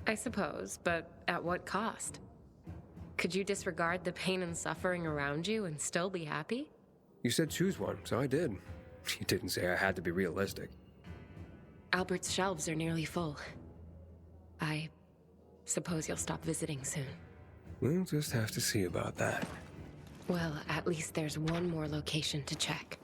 I suppose, but at what cost? Could you disregard the pain and suffering around you and still be happy? You said choose one, so I did. You didn't say I had to be realistic. Albert's shelves are nearly full. I suppose you'll stop visiting soon. We'll just have to see about that. Well, at least there's one more location to check.